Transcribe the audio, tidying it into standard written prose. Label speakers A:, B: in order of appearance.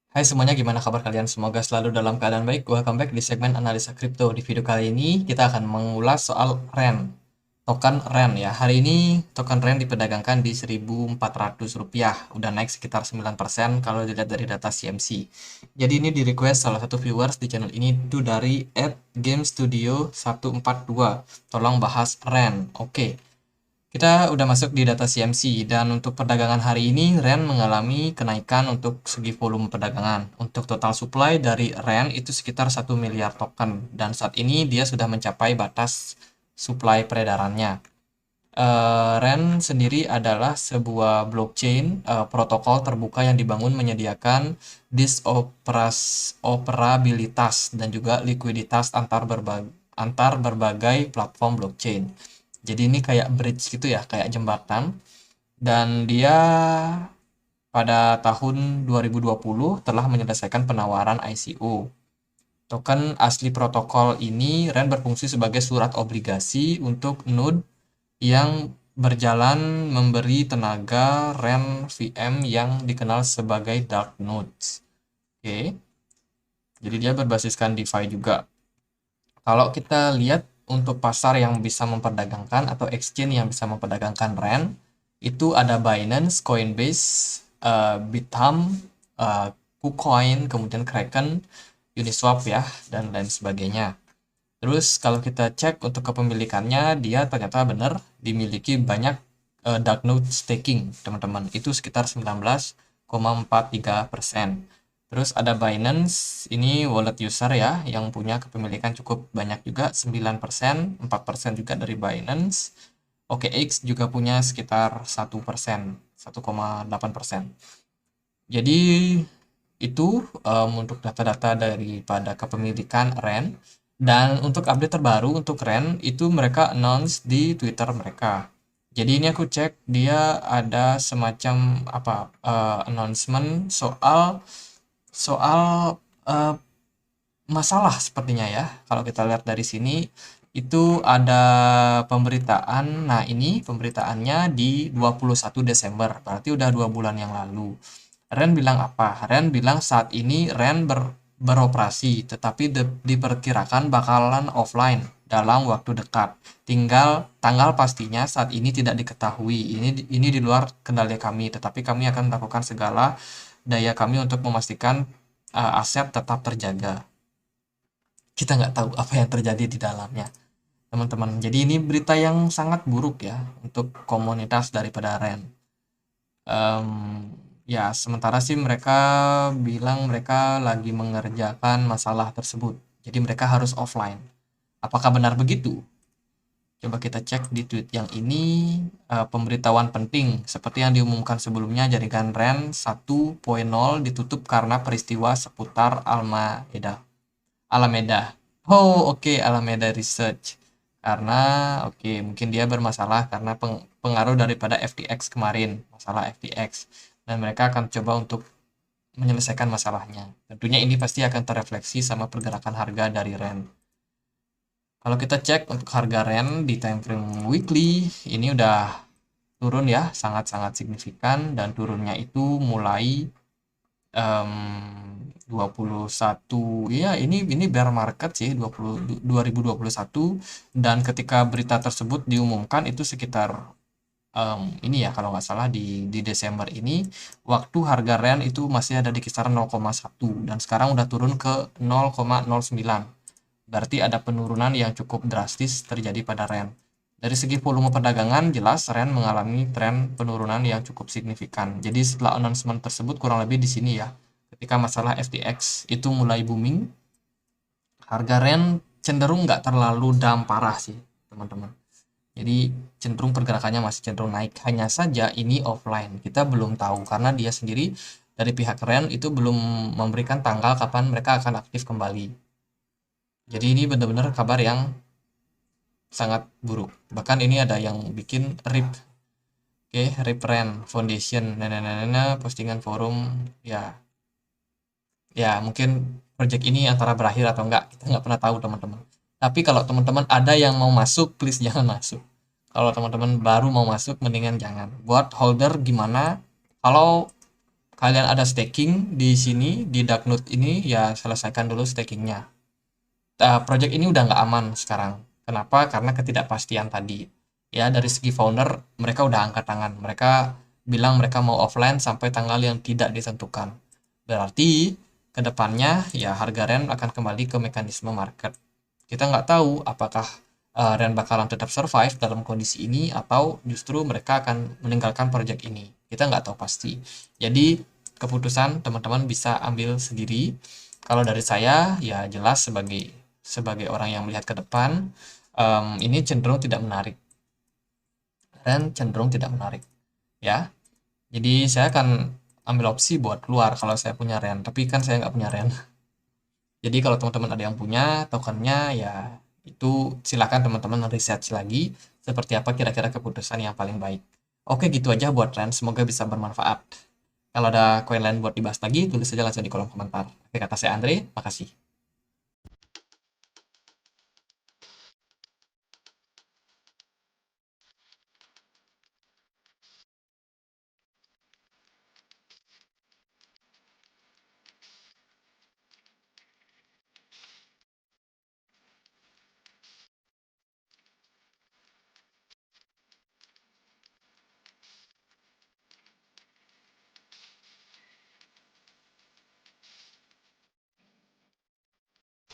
A: Hai semuanya, gimana kabar kalian? Semoga selalu dalam keadaan baik. Welcome back di segmen analisa kripto. Di video kali ini kita akan mengulas soal REN. Token REN ya. Hari ini token REN diperdagangkan di Rp1.400. Udah naik sekitar 9% kalau dilihat dari data CMC. Jadi ini di request salah satu viewers di channel ini itu dari @gamestudio142. Tolong bahas REN. Oke. Kita udah masuk di data CMC dan untuk perdagangan hari ini REN mengalami kenaikan untuk segi volume perdagangan. Untuk total supply dari REN itu sekitar 1 miliar token dan saat ini dia sudah mencapai batas supply peredarannya. REN sendiri adalah sebuah blockchain protokol terbuka yang dibangun menyediakan disoperabilitas dan juga likuiditas antar berbagai platform blockchain. Jadi ini kayak bridge gitu ya, kayak jembatan. Dan dia pada tahun 2020 telah menyelesaikan penawaran ICO. Token asli protokol ini REN berfungsi sebagai surat obligasi untuk node yang berjalan memberi tenaga REN VM yang dikenal sebagai dark nodes. Oke. Jadi dia berbasiskan DeFi juga. Kalau kita lihat untuk pasar yang bisa memperdagangkan atau exchange yang bisa memperdagangkan REN, itu ada Binance, Coinbase, Bithumb, KuCoin, kemudian Kraken, Uniswap ya, dan lain sebagainya. Terus kalau kita cek untuk kepemilikannya, dia ternyata benar dimiliki banyak dark node staking, teman-teman. Itu sekitar 19,43%. Terus ada Binance, ini wallet user ya, yang punya kepemilikan cukup banyak juga, 9%, 4% juga dari Binance. OKX juga punya sekitar 1%, 1,8%. Jadi itu untuk data-data daripada kepemilikan REN. Dan untuk update terbaru untuk REN, itu mereka announce di Twitter mereka. Jadi ini aku cek, dia ada semacam announcement soal soal eh, masalah sepertinya ya. Kalau kita lihat dari sini itu ada pemberitaan. Nah, ini pemberitaannya di 21 Desember. Berarti udah 2 bulan yang lalu. Ren bilang apa? Ren bilang saat ini Ren beroperasi, tetapi diperkirakan bakalan offline dalam waktu dekat. Tinggal tanggal pastinya saat ini tidak diketahui. Ini di luar kendali kami, tetapi kami akan melakukan segala daya kami untuk memastikan aset tetap terjaga. Kita nggak tahu apa yang terjadi di dalamnya, teman-teman. Jadi ini berita yang sangat buruk ya untuk komunitas daripada REN. Em, ya, sementara sih mereka bilang mereka lagi mengerjakan masalah tersebut. Jadi mereka harus offline. Apakah benar begitu? Coba kita cek di tweet yang ini. Pemberitahuan penting seperti yang diumumkan sebelumnya, jaringan REN 1.0 ditutup karena peristiwa seputar Alameda. Oh, oke, Alameda Research. Karena oke, mungkin dia bermasalah karena pengaruh daripada FTX kemarin, masalah FTX. Dan mereka akan coba untuk menyelesaikan masalahnya. Tentunya ini pasti akan terefleksi sama pergerakan harga dari REN. Kalau kita cek untuk harga REN di time frame weekly, ini udah turun ya, sangat-sangat signifikan dan turunnya itu mulai 21 ya, ini bear market sih 2021. Dan ketika berita tersebut diumumkan itu sekitar ini ya kalau nggak salah di Desember ini, waktu harga REN itu masih ada di kisaran 0,1 dan sekarang udah turun ke 0,09. Berarti ada penurunan yang cukup drastis terjadi pada REN. Dari segi volume perdagangan, jelas REN mengalami tren penurunan yang cukup signifikan. Jadi setelah announcement tersebut kurang lebih di sini ya, ketika masalah FTX itu mulai booming, harga REN cenderung nggak terlalu down parah sih, teman-teman. Jadi cenderung pergerakannya masih cenderung naik. Hanya saja ini offline. Kita belum tahu karena dia sendiri dari pihak REN itu belum memberikan tanggal kapan mereka akan aktif kembali. Jadi ini benar-benar kabar yang sangat buruk. Bahkan ini ada yang bikin RIP. Oke, RIP REN Foundation. Nah, postingan forum ya. Ya, mungkin project ini antara berakhir atau enggak, kita nggak pernah tahu, teman-teman. Tapi kalau teman-teman ada yang mau masuk, please jangan masuk. Kalau teman-teman baru mau masuk, mendingan jangan. Buat holder gimana? Kalau kalian ada staking di sini di Darknode ini, ya selesaikan dulu stakingnya. Project ini udah nggak aman sekarang. Kenapa? Karena ketidakpastian tadi. Ya, dari segi founder, mereka udah angkat tangan. Mereka bilang mereka mau offline sampai tanggal yang tidak ditentukan. Berarti, kedepannya ya harga REN akan kembali ke mekanisme market. Kita nggak tahu apakah REN bakalan tetap survive dalam kondisi ini atau justru mereka akan meninggalkan project ini. Kita nggak tahu pasti. Jadi, keputusan teman-teman bisa ambil sendiri. Kalau dari saya, ya jelas sebagai sebagai orang yang melihat ke depan, ini cenderung tidak menarik. REN cenderung tidak menarik, ya. Jadi saya akan ambil opsi buat keluar kalau saya punya REN, tapi kan saya nggak punya REN. Jadi kalau teman-teman ada yang punya tokennya, ya itu silakan teman-teman research lagi seperti apa kira-kira keputusan yang paling baik. Oke, gitu aja buat REN, semoga bisa bermanfaat. Kalau ada koin lain buat dibahas lagi, tulis saja langsung di kolom komentar. Oke, kata saya Andre, makasih.